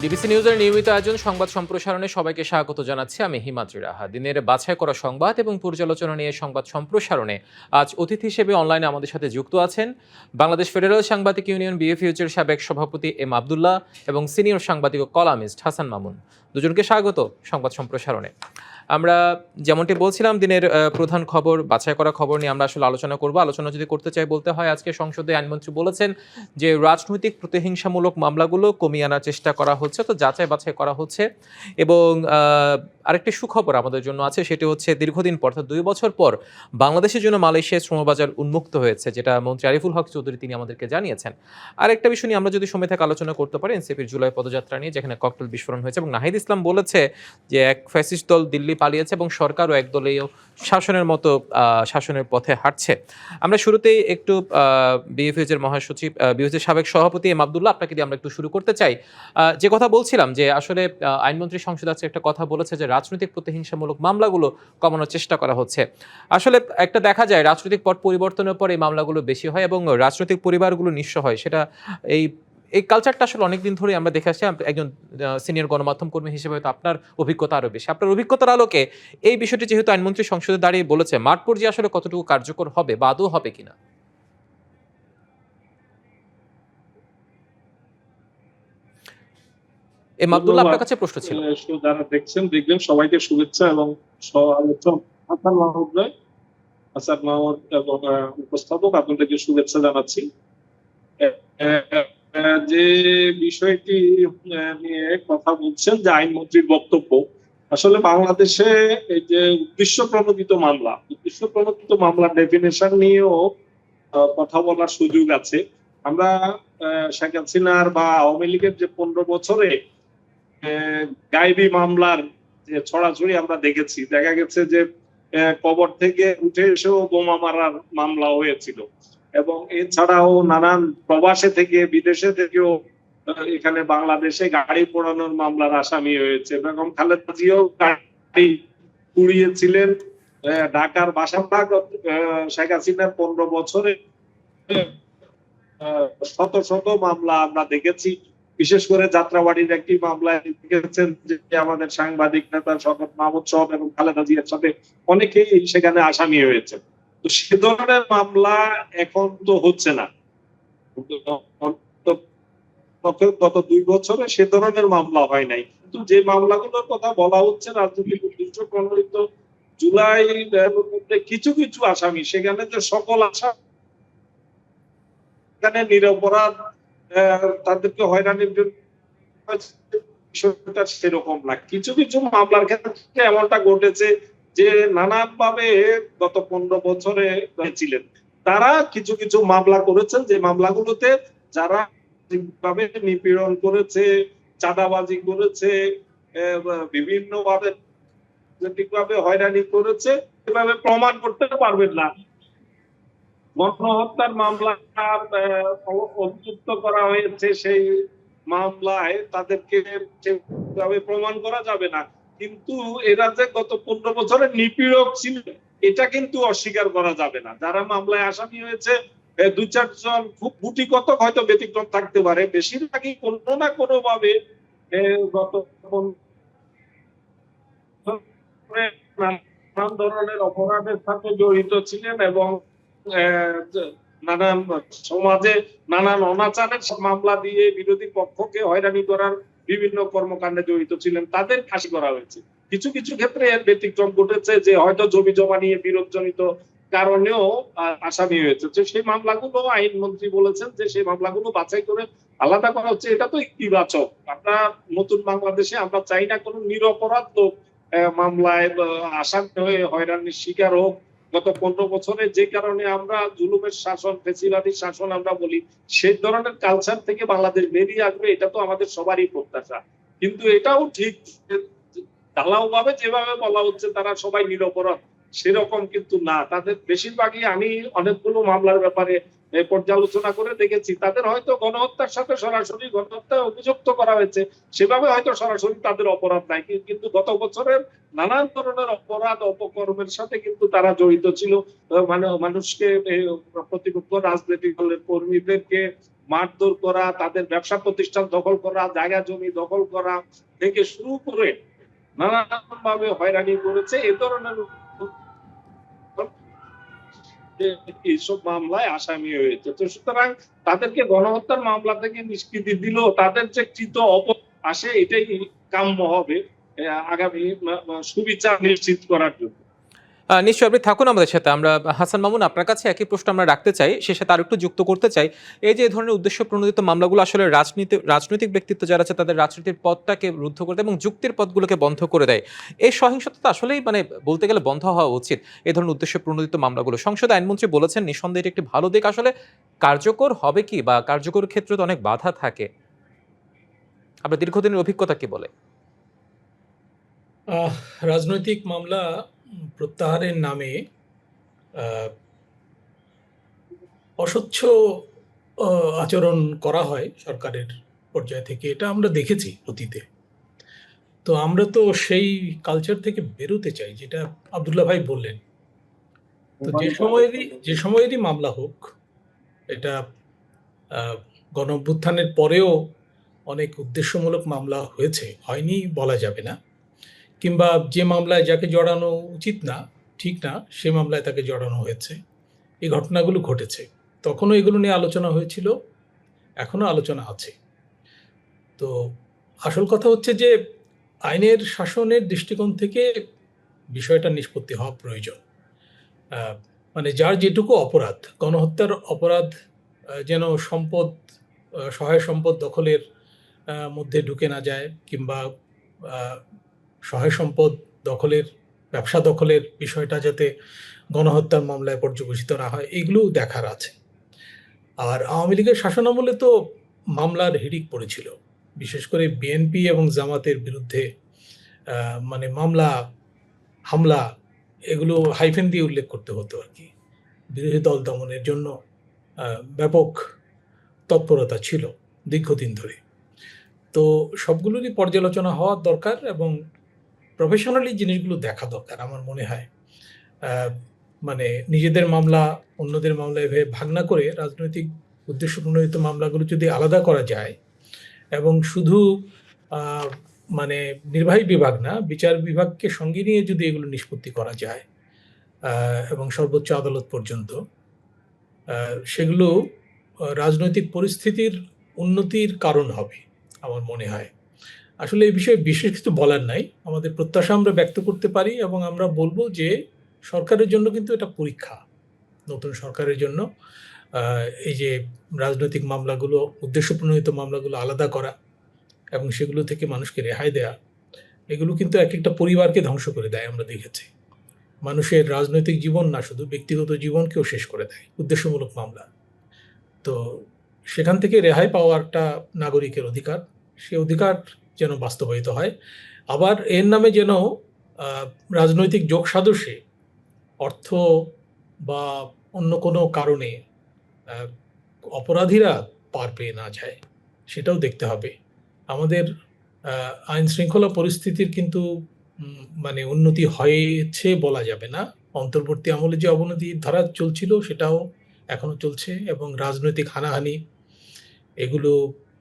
DBC নিউজের নিয়মিত আয়োজন সংবাদ সম্প্রসারণে সবাইকে স্বাগত জানাচ্ছি। আমি হিমাদ্রি রাহা। দিনের বাছাই করা সংবাদ এবং পর্যালোচনা নিয়ে সংবাদ সম্প্রসারণে আজ অতিথি হিসেবে অনলাইনে আমাদের সাথে যুক্ত আছেন বাংলাদেশ ফেডারেল সাংবাদিক ইউনিয়ন বিএফইউজের সাবেক সভাপতি এম আবদুল্লাহ এবং সিনিয়র সাংবাদিক ও কলামিস্ট হাসান মামুন। দুজনকে স্বাগত সংবাদ সম্প্রসারণে। আমরা যেমনটি বলছিলাম, দিনের প্রধান খবর, বাছাই করা খবর নিয়ে আমরা আসলে আলোচনা করব। আলোচনা যদি করতে চাই, বলতে হয় আজকে সংসদে আইনমন্ত্রী বলেছেন যে রাজনৈতিক প্রতিহিংসামূলক মামলাগুলো কমিয়ে আনার চেষ্টা করা হচ্ছে, তো যাচাই বাছাই করা হচ্ছে। এবং আরেকটি সুখবর আমাদের জন্য আছে, সেটি হচ্ছে দীর্ঘদিন পর, অর্থাৎ 2 বছর পর বাংলাদেশের জন্য মালয়েশিয়ার শ্রমবাজার উন্মুক্ত হয়েছে, যেটা মন্ত্রী আরিফুল হক চৌধুরী তিনি আমাদেরকে জানিয়েছেন। আরেকটা বিষয় নিয়ে আমরা যদি সময় থেকে আলোচনা করতে পারি, এনসিপির জুলাই পদযাত্রা নিয়ে, যেখানে ককটেল বিস্ফোরণ হয়েছে এবং নাহিদ ইসলাম বলেছে যে এক ফ্যাসিস্ট দল দিল্লি পালিয়েছে এবং সরকারও একদলীয় শাসনের মতো শাসনের পথে হাঁটছে। আমরা শুরুতেই একটু বিএফইউজের মহাসচিব, বিএফইউজের সাবেক সভাপতি এম আবদুল্লাহ, আপনাকে দিয়ে আমরা একটু শুরু করতে চাই। যে কথা বলছিলাম যে আসলে আইনমন্ত্রী সংসদে আজকে একটা কথা বলেছে যে রাজনৈতিক প্রতিহিংসামূলক মামলাগুলো কমানোর চেষ্টা করা হচ্ছে। আসলে একটা দেখা যায় রাজনৈতিক পট পরিবর্তনের পর এই মামলাগুলো বেশি হয় এবং রাজনৈতিক পরিবারগুলো নিঃস্ব হয়। সেটা এই এই কালচারটা আসলে অনেকদিন ধরেই আমরা দেখে আসছি। একজন সিনিয়র গণমাধ্যম কর্মী হিসেবে হয়তো আপনার অভিজ্ঞতা আরও বেশি। আপনার অভিজ্ঞতার আলোকে এই বিষয়টি যেহেতু আইনমন্ত্রী সংসদে দাঁড়িয়ে বলেছে, মাঠ পর্যায়ে আসলে কতটুকু কার্যকর হবে বা আদৌ হবে কিনা? এম আবদুল্লাহ, আপনার কাছে প্রশ্ন ছিল। যারা দেখবেন সবাইকে শুভেচ্ছা এবং সহ-আলোচক হাসান মাহমুদ রায়, হাসান মাহমুদ এবং উপস্থাপক, আপনাদেরকে শুভেচ্ছা জানাচ্ছি। যে বিষয়টি নিয়ে কথা বলছেন, যে আইনমন্ত্রীর বক্তব্য, আসলে বাংলাদেশে এই যে উদ্দেশ্য প্রণোদিত মামলা ডেফিনেশন নিয়েও কথা বলার সুযোগ আছে। আমরা শেখ হাসিনার বা আওয়ামী লীগের যে 15 বছরে গায়েবী মামলার যে ছড়াছড়ি আমরা দেখেছি, দেখা গেছে যে কবর থেকে উঠে এসেও বোমা মারার মামলা হয়েছিল, এবং এছাড়াও নানান প্রবাসে থেকে, বিদেশে থেকেও এখানে বাংলাদেশে গাড়ি পোড়ানোর মামলার আসামি হয়েছে। বেগম খালেদা জিয়াও গাড়ি পুড়িয়েছিলেন। ঢাকার বাসাবাগ শেখ হাসিনার 15 বছরে শত শত মামলা আমরা দেখেছি। বিশেষ করে যাত্রাবাড়ির একটি মামলায় দেখেছেন যে আমাদের সাংবাদিক নেতা শওকত মাহমুদ সহ এবং খালেদা জিয়ার সাথে অনেকেই সেখানে আসামি হয়েছে। তো সে ধরনের মামলা এখন তো হচ্ছে না। গত 2 বছরে সে ধরনের মামলা হয় নাই। কিন্তু যে মামলাগুলোর কথা বলা হচ্ছে রাজনৈতিক উদ্দেশ্য প্রণোদিত, জুলাই মধ্যে কিছু কিছু আসামি, সেখানে যে সকল আসামি এখানে নিরপরাধ, তাদেরকে হয়রানির জন্য বিষয়টা সেরকম না। কিছু কিছু মামলার ক্ষেত্রে এমনটা ঘটেছে যে নানান ভাবে গত 15 বছরে ছিলেন, তারা কিছু কিছু মামলা করেছেন, যে মামলাগুলোতে যারা ভাবে নিপীড়ন করেছে, চাঁদাবাজি করেছে, বিভিন্ন ভাবে হয়রানি করেছে, এভাবে প্রমাণ করতে পারবেন না। গণহত্যার মামলা অভিযুক্ত করা হয়েছে, সেই মামলায় তাদেরকে সেভাবে প্রমাণ করা যাবে না। কিন্তু এরা যে গত 15 বছরে নিপীড়ক ছিল, এটা কিন্তু অস্বীকার করা যাবে না। যারা মামলায় আসামি হয়েছে 2-4 জন, খুব গুটি কতক হয়তো ব্যতিক্রম থাকতে পারে, বেশিরভাগই কোনো না কোনো ভাবে গত নানান ধরনের অপরাধের সাথে জড়িত ছিলেন এবং নানান সমাজে নানান অনাচারের মামলা দিয়ে বিরোধী পক্ষকে হয়রানি করার বিভিন্ন কর্মকাণ্ডে জড়িত ছিলেন, তাদের ফাঁসি করা হয়েছে। কিছু কিছু ক্ষেত্রে এর ব্যতিক্রম ঘটেছে, যে হয়তো জমি জমা নিয়ে বিরোধজনিত কারণেও আসামি হয়েছে। সেই মামলাগুলো আইনমন্ত্রী বলেছেন যে সেই মামলাগুলো বাছাই করে আলাদা করা হচ্ছে। এটা তো ইতিবাচক। আমরা নতুন বাংলাদেশে আমরা চাই না কোনো নিরপরাধ লোক মামলায় আসামি হয়ে হয়রানির শিকার হোক। গত 15 বছরে যে কারণে আমরা জুলুমের শাসন, ফ্যাসিবাদী শাসন আমরা বলি, সেই ধরনের কালচার থেকে বাংলাদেশ বেরিয়ে আসবে, এটা তো আমাদের সবারই প্রত্যাশা। কিন্তু এটাও ঠিক, ঢালাও ভাবে যেভাবে বলা হচ্ছে তারা সবাই নিরপরাধ, সেরকম কিন্তু না। তাদের বেশিরভাগই, আমি অনেকগুলো মামলার ব্যাপারে পর্যালোচনা করে দেখেছি, তাদের হয়তো গণহত্যার সাথে সরাসরি গণহত্যায় অভিযুক্ত করা হয়েছে, সেভাবে হয়তো সরাসরি তাদের অপরাধ নাই, কিন্তু গত বছরের নানান ধরনের অপরাধ অপকর্মের সাথে কিন্তু তারা জড়িত ছিল। মানে মানুষকে, প্রতিপক্ষ রাজনৈতিক দলের কর্মীদেরকে মারধর করা, তাদের ব্যবসা প্রতিষ্ঠান দখল করা, জায়গা জমি দখল করা থেকে শুরু করে নানান ভাবে হয়রানি করেছে। এ ধরনের এইসব মামলায় আসামি হয়েছে। তো সুতরাং তাদেরকে গণহত্যার মামলা থেকে নিষ্কৃতি দিল, তাদের যে কৃত অপরাধ আসে এটাই কাম্য হবে আগামী সুবিচার নিশ্চিত করার জন্য। নিশ্চয়ই আপনি থাকুন আমাদের সাথে। আমরা হাসান মামুন, আপনার কাছে একই প্রশ্ন আমরা রাখতে চাই, সে সাথে আরো একটু যুক্ত করতে চাই। এই যে এই ধরনের উদ্দেশ্য প্রণোদিত মামলাগুলো আসলে রাজনৈতিক ব্যক্তিত্ব যারা আছে তাদের রাজনীতির পথটাকে রুদ্ধ করে দেয় এবং যুক্তির পথগুলোকে বন্ধ করে দেয়। এই সহিংসতা আসলেই মানে বলতে গেলে বন্ধ হওয়া উচিত। এই ধরনের উদ্দেশ্য প্রণোদিত মামলাগুলো সংসদে আইনমন্ত্রী বলেছেন নিঃসন্দেহে এটি একটি ভালো দিক। আসলে কার্যকর হবে কি, বা কার্যকর ক্ষেত্রে তো অনেক বাধা থাকে, আপনার দীর্ঘদিনের অভিজ্ঞতা কি বলে? আহ, রাজনৈতিক মামলা প্রত্যাহারের নামে আহ, অস্বচ্ছ আচরণ করা হয় সরকারের পর্যায় থেকে, এটা আমরা দেখেছি অতীতে। তো আমরা তো সেই কালচার থেকে বেরোতে চাই, যেটা আব্দুল্লাহ ভাই বললেন। তো যে সময়েরই মামলা হোক, এটা আহ, গণ অভ্যুত্থানের পরেও অনেক উদ্দেশ্যমূলক মামলা হয়েছে, হয়নি বলা যাবে না। কিংবা যে মামলায় যাকে জড়ানো উচিত না, ঠিক না, সে মামলায় তাকে জড়ানো হয়েছে। এই ঘটনাগুলো ঘটেছে, তখনও এগুলো নিয়ে আলোচনা হয়েছিল, এখনো আলোচনা আছে। তো আসল কথা হচ্ছে যে আইনের শাসনের দৃষ্টিকোণ থেকে বিষয়টা নিষ্পত্তি হওয়া প্রয়োজন। আহ, মানে যার যেটুকু অপরাধ, গণহত্যার অপরাধ যেন সহায় সম্পদ দখলের মধ্যে ঢুকে না যায়, কিংবা আহ, সহায় সম্পদ দখলের, ব্যবসা দখলের বিষয়টা যাতে গণহত্যার মামলায় পর্যবেসিত না হয়, এগুলো দেখার আছে। আর আওয়ামী লীগের শাসনামলে তো মামলার হিড়িক পড়েছিল, বিশেষ করে বিএনপি এবং জামাতের বিরুদ্ধে মানে মামলা, হামলা, এগুলো হাইফেন দিয়ে উল্লেখ করতে হতো আর কি। বিরোধী দল দমনের জন্য ব্যাপক তৎপরতা ছিল দীর্ঘদিন ধরে। তো সবগুলোরই পর্যালোচনা হওয়া দরকার এবং প্রফেশনালি জিনিসগুলো দেখা দরকার আমার মনে হয়। মানে নিজেদের মামলা অন্যদের মামলা এভাবে ভাগ না করে রাজনৈতিক উদ্দেশ্য প্রণোদিত মামলাগুলো যদি আলাদা করা যায় এবং শুধু মানে নির্বাহী বিভাগ না, বিচার বিভাগকে সঙ্গে নিয়ে যদি এগুলো নিষ্পত্তি করা যায় এবং সর্বোচ্চ আদালত পর্যন্ত, সেগুলো রাজনৈতিক পরিস্থিতির উন্নতির কারণ হবে আমার মনে হয়। আসলে এই বিষয়ে বিশেষ কিছু বলার নাই, আমাদের প্রত্যাশা আমরা ব্যক্ত করতে পারি এবং আমরা বলবো যে সরকারের জন্য কিন্তু এটা পরীক্ষা, নতুন সরকারের জন্য এই যে রাজনৈতিক মামলাগুলো, উদ্দেশ্য প্রণোদিত মামলাগুলো আলাদা করা এবং সেগুলো থেকে মানুষকে রেহাই দেয়া, এগুলো কিন্তু এক একটা পরিবারকে ধ্বংস করে দেয়। আমরা দেখেছি মানুষের রাজনৈতিক জীবন না, শুধু ব্যক্তিগত জীবনকেও শেষ করে দেয় উদ্দেশ্যমূলক মামলা। তো সেখান থেকে রেহাই পাওয়া একটা নাগরিকের অধিকার, সে অধিকার যেন বাস্তবায়িত হয়। আবার এর নামে যেন রাজনৈতিক যোগ সাদস্যে অর্থ বা অন্য কোনো কারণে অপরাধীরা পার পেয়ে না যায়, সেটাও দেখতে হবে। আমাদের আইন শৃঙ্খলা পরিস্থিতির কিন্তু মানে উন্নতি হয়েছে বলা যাবে না। অন্তর্বর্তী আমলে যে অবনতির ধারা চলছিল সেটাও এখনো চলছে এবং রাজনৈতিক হানাহানি, এগুলো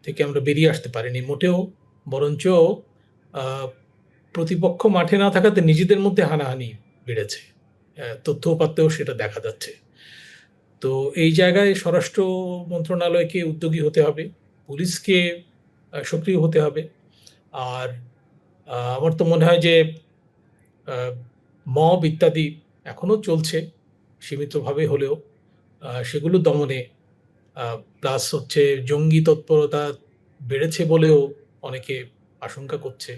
থেকে আমরা বেরিয়ে আসতে পারিনি মোটেও, বরঞ্চ প্রতিপক্ষ মাঠে না থাকাতে নিজেদের মধ্যে হানাহানি বেড়েছে, তথ্য উপাত্তেও সেটা দেখা যাচ্ছে। তো এই জায়গায় স্বরাষ্ট্র মন্ত্রণালয়কে উদ্যোগী হতে হবে, পুলিশকে সক্রিয় হতে হবে। আর আমার তো মনে হয় যে মব ইত্যাদি এখনো চলছে সীমিতভাবে হলেও, সেগুলো দমনে, প্লাস হচ্ছে জঙ্গি তৎপরতা বেড়েছে বলেও অনেকে আশঙ্কা করছে।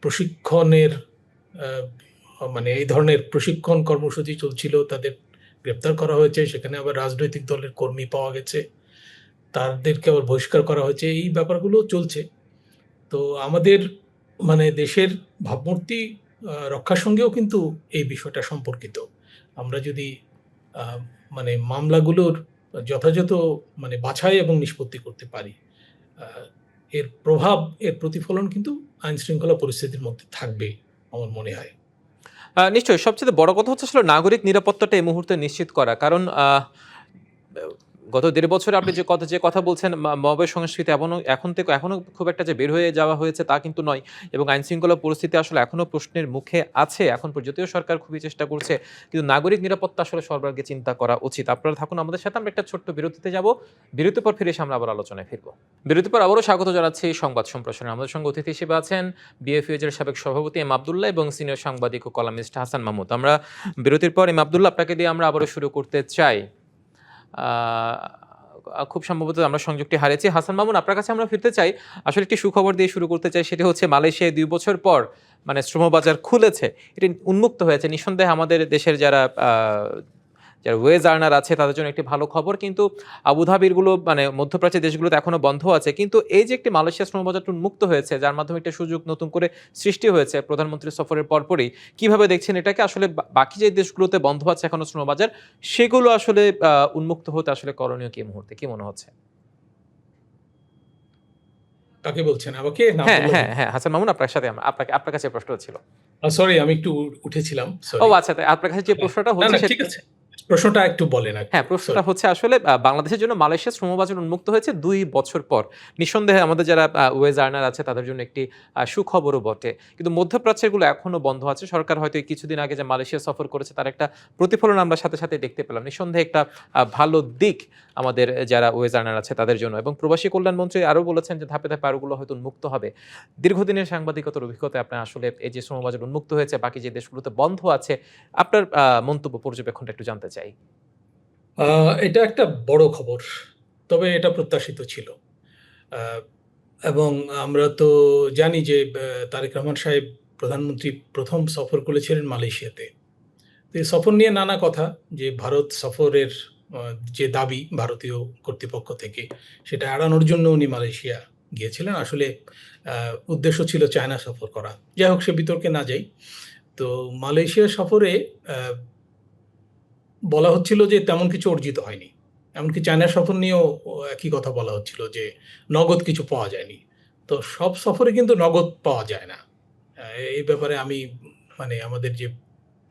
প্রশিক্ষণের মানে এই ধরনের প্রশিক্ষণ কর্মসূচি চলছিল, তাদের গ্রেপ্তার করা হয়েছে, সেখানে আবার রাজনৈতিক দলের কর্মী পাওয়া গেছে, তাদেরকে আবার বহিষ্কার করা হয়েছে, এই ব্যাপারগুলো চলছে। তো আমাদের মানে দেশের ভাবমূর্তি রক্ষার সঙ্গেও কিন্তু এই বিষয়টা সম্পর্কিত। আমরা যদি মানে মামলাগুলোর যথাযথ মানে বাছাই এবং নিষ্পত্তি করতে পারি, এর প্রভাব, এর প্রতিফলন কিন্তু আইন শৃঙ্খলা পরিস্থিতির মধ্যে থাকবে আমার মনে হয়। নিশ্চয়ই সবচেয়ে বড় কথা হচ্ছে আসলে নাগরিক নিরাপত্তাটা এই মুহূর্তে নিশ্চিত করা। কারণ গত ১.৫ বছরে আপনি যে কথা বলছেন মবের সংস্কৃতি এখনো খুব একটা যে বের হয়ে যাওয়া হয়েছে তা কিন্তু নয়, এবং আইনশৃঙ্খলা পরিস্থিতি আসলে এখনো প্রশ্নের মুখে আছে। এখন যদিও সরকার খুবই চেষ্টা করছে, কিন্তু নাগরিক নিরাপত্তা আসলে সবার আগে চিন্তা করা উচিত। আপনারা থাকুন আমাদের সাথে, আমরা একটা ছোট্ট বিরতিতে যাব। বিরতির পর ফিরে এসে আমরা আবার আলোচনায় ফিরব। বিরতির পর আবারও স্বাগত জানাচ্ছি সংবাদ সম্প্রসারণে। আমাদের সঙ্গে অতিথি হিসেবে আছেন বিএফইউজ এর সাবেক সভাপতি এম আব্দুল্লাহ এবং সিনিয়র সাংবাদিক ও কলামিস্ট হাসান মাহমুদ। আমরা বিরতির পর এম আব্দুল্লাহ আপনাকে দিয়ে আমরা আবারও শুরু করতে চাই। খুব সম্ভবত আমরা সংযোগটি হারিয়েছি। হাসান মামুন, আপনার কাছে আমরা ফিরতে চাই। আসলে একটি সুখবর দিয়ে শুরু করতে চাই, সেটি হচ্ছে মালয়েশিয়ায় 2 বছর পর মানে শ্রমবাজার খুলেছে, এটি উন্মুক্ত হয়েছে। নিঃসন্দেহে আমাদের দেশের যারা ওয়েজ আর্নার আছে তাদের জন্য একটি ভালো খবর, কিন্তু আবুধাবিরগুলো মানে মধ্যপ্রাচ্যের দেশগুলোতে এখনো বন্ধ আছে। কিন্তু এই যে একটি মালয়েশিয়া শ্রমবাজারটি উন্মুক্ত হয়েছে, যার মাধ্যমে একটা সুযোগ নতুন করে সৃষ্টি হয়েছে প্রধানমন্ত্রী সফরের পরপরই, কিভাবে দেখছেন এটাকে? আসলে বাকি যে দেশগুলোতে বন্ধ আছে এখনো শ্রমবাজার, সেগুলো আসলে উন্মুক্ত হতে আসলে করণীয় কি মুহূর্তে, কি মনে হচ্ছে? কাকে বলছেন, আমাকে না হ্যাঁ আব্দুল্লাহ হ্যাঁ ভাই? হ্যাঁ, হাসান মামুন, আপনার সাথে আপনার কাছে প্রশ্ন ছিল। সরি, আমি একটু উঠেছিলাম, ও সরি। আচ্ছা, তাই আপনার কাছে যে প্রশ্নটা না হচ্ছে না, ঠিক আছে, প্রশ্নটা একটু বলেন একটু, হ্যাঁ, প্রশ্নটা সরি। হচ্ছে আসলে বাংলাদেশের জন্য মালয়েশিয়া শ্রমবাজার উন্মুক্ত হয়েছে 2 বছর পর। নিঃসন্দেহে আমাদের যারা ওয়েজ আর্নার আছে তাদের জন্য একটি সুখবরও বটে। কিন্তু মধ্যপ্রাচ্যেরগুলো এখনো বন্ধ আছে। সরকার হয়তো এই কিছুদিন আগে যে মালয়েশিয়া সফর করেছে তার একটা প্রতিফলন আমরা সাথে সাথে দেখতে পেলাম। নিঃসন্দেহে একটা ভালো দিক আমাদের যারা ওয়েজ আর্নার আছে তাদের জন্য। এবং প্রবাসী কল্যাণ মন্ত্রী আরও বলেছেন যে ধাপে ধাপে আরোগুলো হয়তো উন্মুক্ত হবে। দীর্ঘদিনের সাংবাদিকতার অভিজ্ঞতায় আপনার আসলে এই যে শ্রমবাজার উন্মুক্ত হয়েছে, বাকি যে দেশগুলোতে বন্ধ আছে, আপনার মন্তব্য, পর্যবেক্ষণটা একটু জানতে চাই। এটা একটা বড় খবর, তবে এটা প্রত্যাশিত ছিল। আহ, এবং আমরা তো জানি যে তারেক রহমান সাহেব প্রধানমন্ত্রী প্রথম সফর করেছিলেন মালয়েশিয়াতে। তো এই সফর নিয়ে নানা কথা, যে ভারত সফরের যে দাবি ভারতীয় কর্তৃপক্ষ থেকে, সেটা এড়ানোর জন্য উনি মালয়েশিয়া গিয়েছিলেন। আসলে উদ্দেশ্য ছিল চায়না সফর করা। যাই হোক, সে বিতর্কে না যাই। তো মালয়েশিয়া সফরে আহ, বলা হচ্ছিল যে তেমন কিছু অর্জিত হয়নি। এমনকি চায়না সফর নিয়েও একই কথা বলা হচ্ছিল যে নগদ কিছু পাওয়া যায়নি। তো সব সফরে কিন্তু নগদ পাওয়া যায় না। এই ব্যাপারে আমি মানে আমাদের যে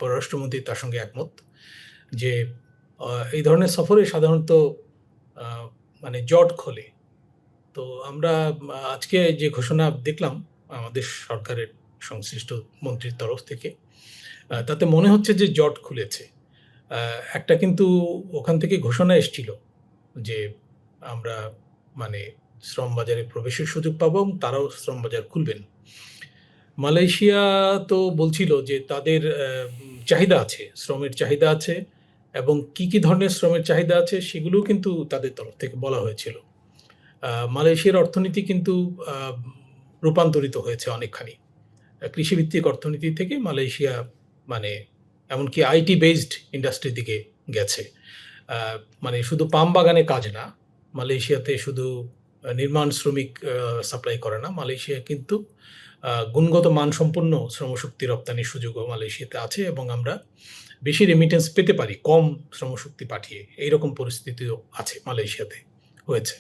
পররাষ্ট্রমন্ত্রী তার সঙ্গে একমত যে এই ধরনের সফরে সাধারণত আহ, মানে জট খোলে। তো আমরা আজকে যে ঘোষণা দেখলাম আমাদের সরকারের সংশ্লিষ্ট মন্ত্রীর তরফ থেকে, তাতে মনে হচ্ছে যে জট খুলেছে। একটা কিন্তু ওখান থেকে ঘোষণা এসেছিল যে আমরা মানে শ্রম বাজারে প্রবেশের সুযোগ পাবো এবং তারাও শ্রম বাজার খুলবেন। মালয়েশিয়া তো বলছিল যে তাদের চাহিদা আছে, শ্রমের চাহিদা আছে, এবং কি কি ধরনের শ্রমের চাহিদা আছে সেগুলোও কিন্তু তাদের তরফ থেকে বলা হয়েছিল। মালয়েশিয়ার অর্থনীতি কিন্তু রূপান্তরিত হয়েছে অনেকখানি। কৃষিভিত্তিক অর্থনীতি থেকে মালয়েশিয়া মানে এমনকি আইটি বেসড ইন্ডাস্ট্রির দিকে গেছে। মানে শুধু পাম বাগানে কাজ না, মালয়েশিয়াতে শুধু নির্মাণ শ্রমিক সাপ্লাই করে না, মালয়েশিয়া কিন্তু গুণগত মানসম্পন্ন শ্রমশক্তি রপ্তানির সুযোগও মালয়েশিয়াতে আছে, এবং আমরা বেশি রেমিটেন্স পেতে পারি কম শ্রমশক্তি পাঠিয়ে, এইরকম পরিস্থিতিও আছে মালয়েশিয়াতে হয়েছে।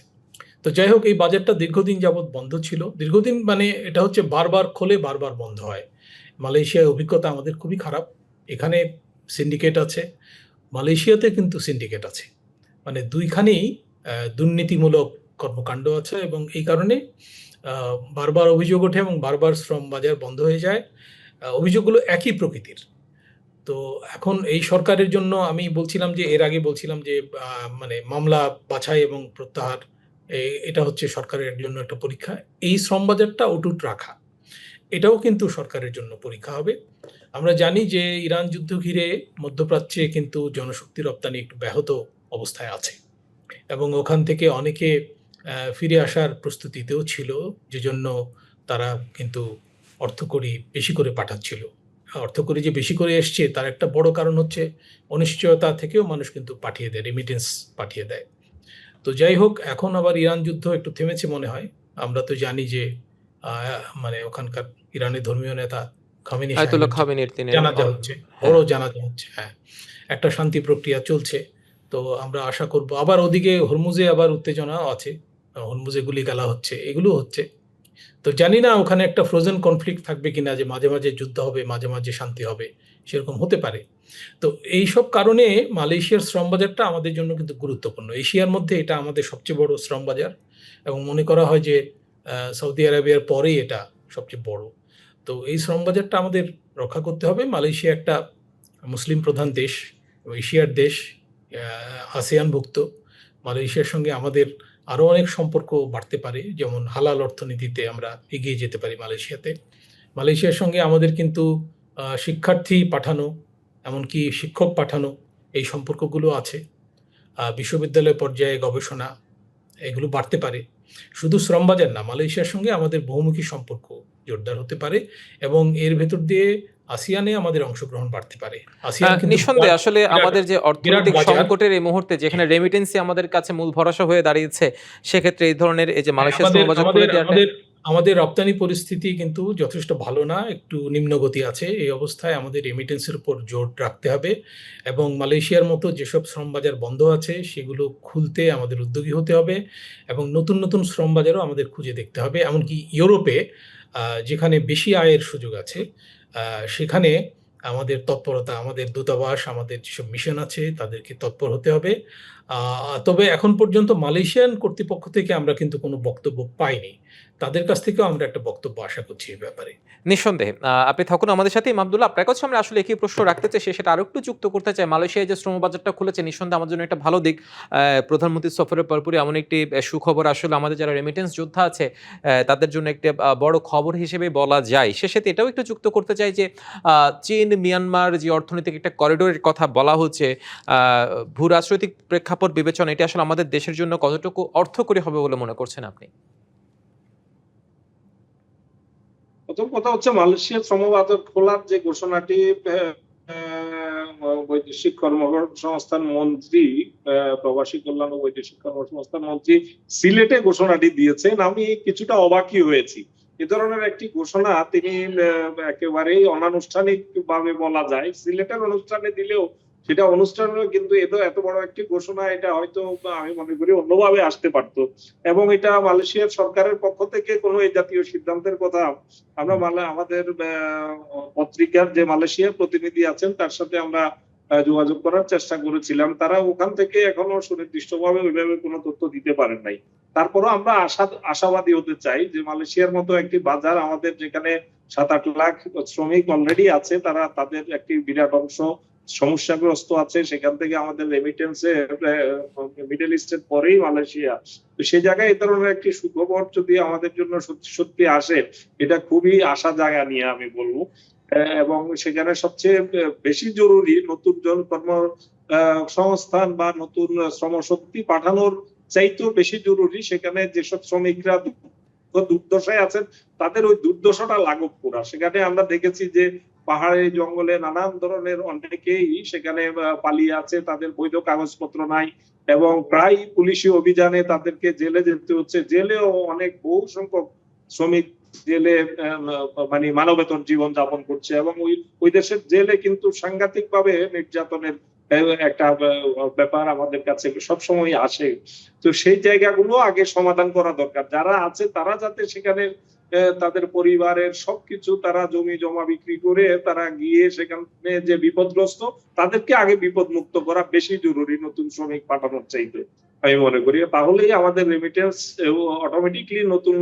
তো যাই হোক, এই বাজারটা দীর্ঘদিন যাবৎ বন্ধ ছিল। দীর্ঘদিন মানে এটা হচ্ছে বারবার খোলে বারবার বন্ধ হয়। মালয়েশিয়ার অভিজ্ঞতা আমাদের খুবই খারাপ। এখানে সিন্ডিকেট আছে, মালয়েশিয়াতে কিন্তু সিন্ডিকেট আছে, মানে দুইখানেই দুর্নীতিমূলক কর্মকাণ্ড আছে, এবং এই কারণে বারবার অভিযোগ ওঠে এবং বারবার শ্রম বাজার বন্ধ হয়ে যায়। অভিযোগগুলো একই প্রকৃতির। তো এখন এই সরকারের জন্য আমি বলছিলাম যে এর আগে বলছিলাম যে মানে মামলা বাছাই এবং প্রত্যাহার, এটা হচ্ছে সরকারের জন্য একটা পরীক্ষা। এই শ্রম বাজারটা অটুট রাখা, এটাও কিন্তু সরকারের জন্য পরীক্ষা হবে। আমরা জানি যে ইরান যুদ্ধ ঘিরে মধ্যপ্রাচ্যে কিন্তু জনশক্তি রপ্তানি একটু ব্যাহত অবস্থায় আছে, এবং ওখান থেকে অনেকে ফিরে আসার প্রস্তুতিতেও ছিল, যে জন্য তারা কিন্তু অর্থকড়ি বেশি করে পাঠাচ্ছিল। অর্থকড়ি যে বেশি করে এসছে তার একটা বড় কারণ হচ্ছে অনিশ্চয়তা থেকেও মানুষ কিন্তু পাঠিয়ে দেয়, রেমিটেন্স পাঠিয়ে দেয়। তো যাই হোক, এখন আবার ইরান যুদ্ধ একটু থেমেছে মনে হয়। আমরা তো জানি যে মানে ওখানকার ইরানের ধর্মীয় নেতা খামেনি আয়াতুল্লাহ সাহেবের খামেনির জানাজা হচ্ছে, বড় জানাজা হচ্ছে। হ্যাঁ, একটা শান্তি প্রক্রিয়া চলছে। তো আমরা আশা করব, আবার ওদিকে হরমুজে আবার উত্তেজনা আছে, হরমুজে গুলিগালা হচ্ছে, এগুলো হচ্ছে। তো জানি না ওখানে একটা ফ্রোজেন কনফ্লিক্ট থাকবে কিনা, যে মাঝে মাঝে যুদ্ধ হবে মাঝে মাঝে শান্তি হবে, সেরকম হতে পারে। তো এইসব কারণে মালয়েশিয়ার শ্রম বাজারটা আমাদের জন্য কিন্তু গুরুত্বপূর্ণ। এশিয়ার মধ্যে এটা আমাদের সবচেয়ে বড় শ্রম বাজার এবং মনে করা হয় যে সৌদি আরবিয়ার পরেই এটা সবচেয়ে বড়। তো এই শ্রম বাজারটা আমাদের রক্ষা করতে হবে। মালয়েশিয়া একটা মুসলিম প্রধান দেশ, এশিয়ার দেশ, আসিয়ানভুক্ত। মালয়েশিয়ার সঙ্গে আমাদের আরও অনেক সম্পর্ক বাড়তে পারে, যেমন হালাল অর্থনীতিতে আমরা এগিয়ে যেতে পারি মালয়েশিয়াতে। মালয়েশিয়ার সঙ্গে আমাদের কিন্তু শিক্ষার্থী পাঠানো, এমনকি শিক্ষক পাঠানো, এই সম্পর্কগুলো আছে। বিশ্ববিদ্যালয় পর্যায়ে গবেষণা, এগুলো বাড়তে পারে। শুধু শ্রমবাজার না, মালয়েশিয়ার সঙ্গে আমাদের বহুমুখী সম্পর্ক জোরদার হতে পারে এবং এর ভেতর দিয়ে আসিয়ানে আমাদের অংশগ্রহণ বাড়তে পারে। আসিয়ান কিন্তু নিঃসন্দেহে আসলে বিরাট আমাদের যে বিরাট অর্থনৈতিক বাজার। সংকটের এই মুহূর্তে যেখানে রেমিটেন্সই আমাদের কাছে মূল ভরসা হয়ে দাঁড়িয়েছে, সেক্ষেত্রে এই ধরনের এই যে মালয়েশিয়া আমাদের শ্রমবাজার খুলে আমাদের দেওয়াটা আমাদের আমাদের রপ্তানি পরিস্থিতি কিন্তু যথেষ্ট ভালো না, একটু নিম্নগতি আছে। এই অবস্থায় আমাদের রেমিটেন্সের উপর জোর রাখতে হবে এবং মালয়েশিয়ার মতো যেসব শ্রম বাজার বন্ধ আছে সেগুলো খুলতে আমাদের উদ্যোগী হতে হবে এবং নতুন নতুন শ্রম বাজারও আমাদের খুঁজে দেখতে হবে। এমনকি ইউরোপে যেখানে বেশি আয়ের সুযোগ আছে সেখানে আমাদের তৎপরতা, আমাদের দূতাবাস, আমাদের যেসব মিশন আছে তাদেরকে তৎপর হতে হবে। তবে এখন পর্যন্ত মালয়েশিয়ান কর্তৃপক্ষ থেকে আমরা কিন্তু কোনো বক্তব্য পাইনি। তাদের কাছ থেকেও আমরা একটা বক্তব্য আশা করছি এই ব্যাপারে। নিঃসন্দেহে আপনি থাকুন আমাদের সাথে। আব্দুল্লাহ, আপনার কাছে আমরা আসলে একই প্রশ্ন রাখতে চাই, সেটা আরো একটু যুক্ত করতে চাই। মালয়েশিয়ায় যে শ্রমবাজারটা খুলেছে নিঃসন্দেহে আমার জন্য একটা ভালো দিক। প্রধানমন্ত্রী সফরের পরপরই এমন একটি সুখবর আসলে আমাদের যারা রেমিটেন্স যোদ্ধা আছে তাদের জন্য একটা বড় খবর হিসেবে বলা যায়। সে সাথে এটাও একটু যুক্ত করতে চাই যে চীন মিয়ানমার যে অর্থনৈতিক একটা করিডোরের কথা বলা হচ্ছে, ভূ রাজনৈতিক প্রেক্ষাপট বিবেচনা, এটা আসলে আমাদের দেশের জন্য কতটুকু অর্থকরী হবে বলে মনে করছেন আপনি? প্রথম কথা হচ্ছে মালয়েশিয়ার শ্রমবাজার খোলার যে ঘোষণাটি বৈদেশিক কর্মসংস্থান মন্ত্রী, প্রবাসী কল্যাণ ও বৈদেশিক কর্মসংস্থান মন্ত্রী সিলেটে ঘোষণাটি দিয়েছেন, আমি কিছুটা অবাকই হয়েছি। এ ধরনের একটি ঘোষণা তিনি একেবারেই অনানুষ্ঠানিক ভাবে বলা যায়, সিলেটের অনুষ্ঠানে দিলেও সেটা অনুষ্ঠানে, কিন্তু এটা এত বড় একটি ঘোষণা, এটা হয়তো আমি মনে করি অন্যভাবে আসতে পারতো। এবং এটা মালয়েশিয়ার সরকারের পক্ষ থেকে কোনো এই জাতীয় সিদ্ধান্তের কথা আমরা আমাদের পত্রিকার যে মালয়েশিয়ার প্রতিনিধি আছেন তার সাথে আমরা যোগাযোগ করার চেষ্টা করেছিলাম। তারা ওখান থেকে এখনো সুনির্দিষ্টভাবে ওইভাবে কোনো তথ্য দিতে পারেন নাই। তারপরও আমরা আশাবাদী হতে চাই যে মালয়েশিয়ার মতো একটি বাজার, আমাদের যেখানে 7-8 লাখ শ্রমিক অলরেডি আছে, তারা তাদের একটি বিরাট অংশ সমস্যাগ্রস্ত আছে, সেখান থেকে আমাদের রেমিটেন্সে মিডল ইস্টের পরেই মালয়েশিয়া। তো সেই জায়গায় এই ধরনের একটি সুখবর যদি আমাদের জন্য সত্যি সত্যি আসে, এটা খুবই আশা জায়গা নিয়ে আমি বলবো। এবং সেখানে সবচেয়ে বেশি জরুরি নতুন কর্ম সংস্থান বা নতুন শ্রমশক্তি পাঠানোর চাইতেও বেশি জরুরি সেখানে যেসব শ্রমিকরা দুর্দশায় আছেন তাদের ওই দুর্দশাটা লাঘব করা। সেখানে আমরা দেখেছি যে পাহাড়ে জঙ্গলে নানান ধরনের অনেকেই সেখানে পালিয়ে আছে, তাদের বৈধ কাগজপত্র নাই এবং প্রায় পুলিশি অভিযানে তাদেরকে জেলে যেতে হচ্ছে। জেলেও অনেক বহু সংখ্যক শ্রমিক জেলে মানে মানবেতর জীবন যাপন করছে এবং ওই দেশের জেলে কিন্তু সাংঘাতিক ভাবে নির্যাতনের একটা ব্যাপার আমাদের কাছে সবসময় আসে। তো সেই জায়গাগুলো আগে সমাধান করা দরকার। যারা আছে তারা যাতে সেখানে তাদের পরিবারের সবকিছু, তারা জমি জমা বিক্রি করে তারা গিয়ে সেখানে যে বিপদগ্রস্ত তাদেরকে আগে বিপদ মুক্ত করা বেশি জরুরি নতুন শ্রমিক পাঠানোর চাইতে আমি মনে করি। তাহলেই আমাদের রেমিটেন্স অটোমেটিকলি নতুন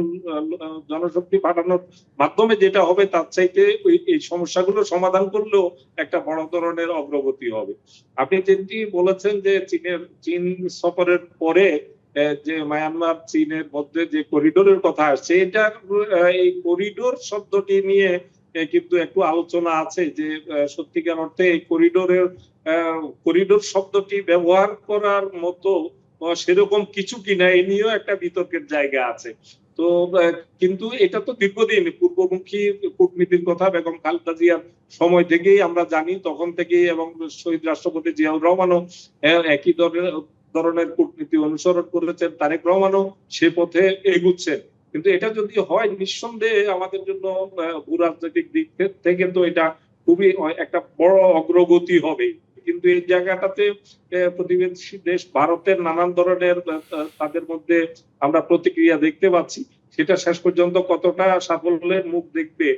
জনশক্তি পাঠানোর মাধ্যমে যেটা হবে তার চাইতে এই সমস্যাগুলো সমাধান করলেও একটা বড় ধরনের অগ্রগতি হবে। আপনি যেটি বলেছেন যে চীন সফরের পরে যে মায়ানমার চীনের মধ্যে যে করিডোরের কথা আসছে, এটা এই করিডোর শব্দটি নিয়ে কিন্তু একটু আলোচনা আছে যে সত্যিকার অর্থে এই করিডোর শব্দটি ব্যবহার করার মতো সেরকম কিছু কিনা এ নিয়েও একটা বিতর্কের জায়গা আছে। তো কিন্তু এটা তো দীর্ঘদিন পূর্বমুখী কূটনীতির কথা বেগম খালেদা জিয়ার সময় থেকেই আমরা জানি, তখন থেকেই, এবং শহীদ রাষ্ট্রপতি জিয়াউর রহমানও একই ধরনের কূটনীতি অনুসরণ করেছেন, তারেক রহমানও সে পথে এগুচ্ছেন। কিন্তু এটা যদি হয় নিঃসন্দেহে আমাদের জন্য ভূ রাজনৈতিক দিক থেকে তো এটা খুবই একটা বড় অগ্রগতি হবে। কিন্তু এই জায়গাটাতে প্রতিবেশী দেশ ভারতের নানান ধরনের তাদের মধ্যে আমরা প্রতিক্রিয়া দেখতে পাচ্ছি। সেটা শেষ পর্যন্ত কতটা সাফল্যের মুখ দেখবে।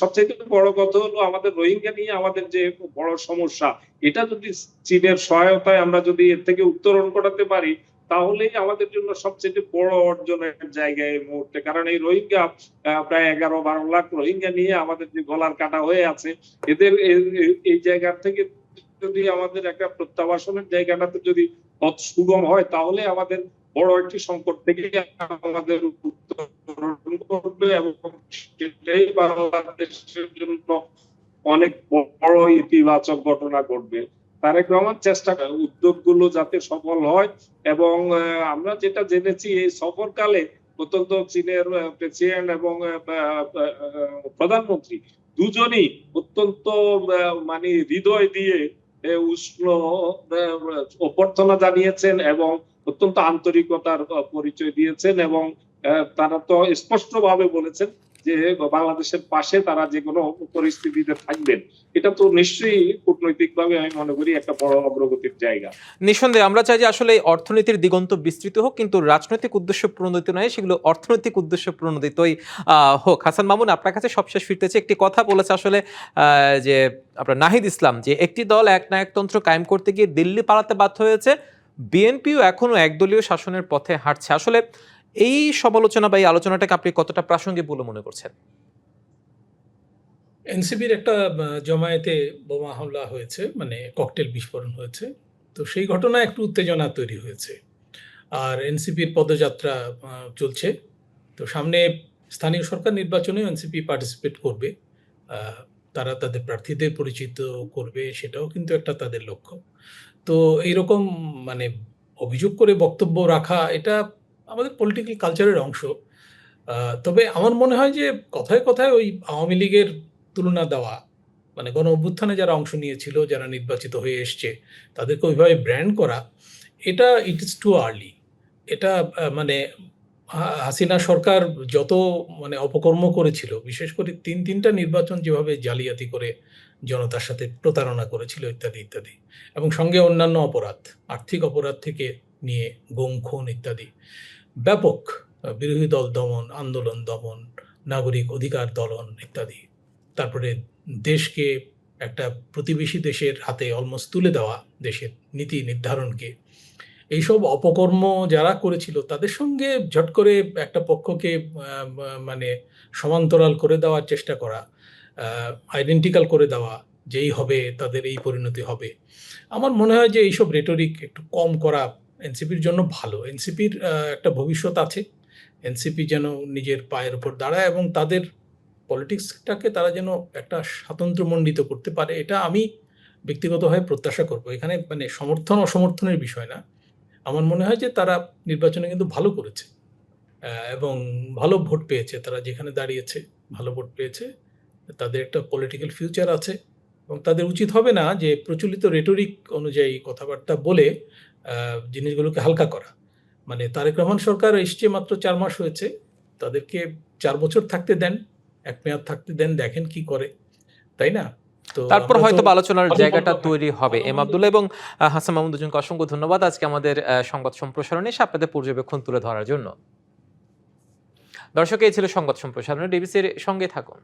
সবচেয়ে বড় কথা হলো আমাদের রোহিঙ্গা নিয়ে আমাদের যে বড় সমস্যা, এটা যদি চীনের সহায়তায় আমরা যদি এর থেকে উত্তরণ ঘটাতে পারি, তাহলেই আমাদের জন্য সবচেয়ে বড় অর্জনের জায়গায় এই মুহূর্তে। কারণ এই রোহিঙ্গা প্রায় 11-12 লাখ রোহিঙ্গা নিয়ে আমাদের যে গলার কাটা হয়ে আছে, এদের এই জায়গা থেকে যদি আমাদের একটা প্রত্যাবাসনের জায়গাটাতে যদি পথ সুগম হয়, তাহলে আমাদের বড় একটি সংকট থেকে আমাদের উত্তরণ করবে এবং সেটাই বাংলাদেশের জন্য অনেক বড় ইতিবাচক ঘটনা ঘটবে। তারেক রহমান চেষ্টা উদ্যোগগুলো যাতে সফল হয় এবং আমরা যেটা জেনেছি এই সফরকালে অত্যন্ত চীনের প্রেসিডেন্ট এবং প্রধানমন্ত্রী দুজনই অত্যন্ত মানে হৃদয় দিয়ে উষ্ণ অভ্যর্থনা জানিয়েছেন এবং অত্যন্ত আন্তরিকতার পরিচয় দিয়েছেন এবং তারা তো স্পষ্ট ভাবে বলেছেন যে বাংলাদেশের পাশে তারা যে কোনো পরিস্থিতিতে থাকবেন। এটা তো নিশ্চয়ই কূটনৈতিক ভাবে আমি মনে করি একটা বড় অগ্রগতির জায়গা। নিঃসন্দেহে আমরা চাই যে আসলে অর্থনীতির দিগন্ত বিস্তৃত হোক, কিন্তু রাজনৈতিক উদ্দেশ্য প্রণোদিত নয়, সেগুলো অর্থনৈতিক উদ্দেশ্য প্রণোদিতই হোক। হাসান মামুন, আপনার কাছে সবশেষ ফিরতেছে, একটি কথা বলেছে আসলে যে আপনার নাহিদ ইসলাম, যে একটি দল একনায়কতন্ত্র কায়েম করতে গিয়ে দিল্লি পালাতে বাধ্য হয়েছে, বিএনপিও এখনো একদলীয় শাসনের পথে হাঁটছে। আসলে এই সমালোচনা বা এই আলোচনাটাকে আপনি কতটা প্রাসঙ্গিক বলে মনে করছেন? এনসিপির একটা জমায়েতে বোমা হামলা হয়েছে, মানে ককটেল বিস্ফোরণ হয়েছে। তো সেই ঘটনায় একটু উত্তেজনা তৈরি হয়েছে। আর এনসিপির পদযাত্রা চলছে। তো সামনে স্থানীয় সরকার নির্বাচনে এনসিপি পার্টিসিপেট করবে, তারা তাদের প্রার্থীদের পরিচিত করবে, সেটাও কিন্তু একটা তাদের লক্ষ্য। তো এইরকম মানে অভিযোগ করে বক্তব্য রাখা, এটা আমাদের পলিটিক্যাল কালচারের অংশ। তবে আমার মনে হয় যে কথায় কথায় ওই আওয়ামী লীগের তুলনা দেওয়া, মানে গণ অভ্যুত্থানে যারা অংশ নিয়েছিল, যারা নির্বাচিত হয়ে এসছে, তাদেরকে ওইভাবে ব্র্যান্ড করা, এটা ইট ইজ টু আর্লি। এটা মানে হাসিনা সরকার যত মানে অপকর্ম করেছিল, বিশেষ করে তিনটা নির্বাচন যেভাবে জালিয়াতি করে জনতার সাথে প্রতারণা করেছিল ইত্যাদি ইত্যাদি, এবং সঙ্গে অন্যান্য অপরাধ, আর্থিক অপরাধ থেকে নিয়ে গুম খুন ইত্যাদি, ব্যাপক বিরোধী দল দমন, আন্দোলন দমন, নাগরিক অধিকার দলন ইত্যাদি, তারপরে দেশকে একটা প্রতিবেশী দেশের হাতে অলমোস্ট তুলে দেওয়া, দেশের নীতি নির্ধারণকে, এইসব অপকর্ম যারা করেছিল তাদের সঙ্গে ঝট করে একটা পক্ষকে মানে সমান্তরাল করে দেওয়ার চেষ্টা করা, আইডেন্টিক্যাল করে দেওয়া, যেই হবে তাদের এই পরিণতি হবে। আমার মনে হয় যে এইসব রেটরিক একটু কম করা এনসিপির জন্য ভালো। এনসিপির একটা ভবিষ্যৎ আছে, এনসিপি যেন নিজের পায়ের উপর দাঁড়ায় এবং তাদের পলিটিক্সটাকে তারা যেন একটা স্বাতন্ত্র্যমণ্ডিত করতে পারে, এটা আমি ব্যক্তিগতভাবে প্রত্যাশা করব। এখানে মানে সমর্থন অসমর্থনের বিষয় না। আমার মনে হয় যে তারা নির্বাচনে কিন্তু ভালো করেছে এবং ভালো ভোট পেয়েছে, তারা যেখানে দাঁড়িয়েছে ভালো ভোট পেয়েছে, তাদের একটা পলিটিক্যাল ফিউচার আছে এবং তাদের উচিত হবে না যে প্রচলিত রেটরিক অনুযায়ী কথাবার্তা বলে জিনিসগুলোকে হালকা করা। মানে তারেক রহমান সরকার এসছে মাত্র 4 মাস হয়েছে, তাদেরকে 4 বছর থাকতে দেন, এক মেয়াদ থাকতে দেন, দেখেন কি করে, তাই না? তো তারপর আমরা হয়তো তো আলোচনার ভালো জায়গাটা মন্দ তৈরি হবে। ভালো এম মন্দ আব্দুল্লাহ এবং হাসান মাহমুদ দুজনকে অসংখ্য ধন্যবাদ আজকে আমাদের সংবাদ সম্প্রসারণে এসে আপনাদের পর্যবেক্ষণ তুলে ধরার জন্য। দর্শক, এই ছিল সংবাদ সম্প্রসারণে, ডিবিসির সঙ্গে থাকুন।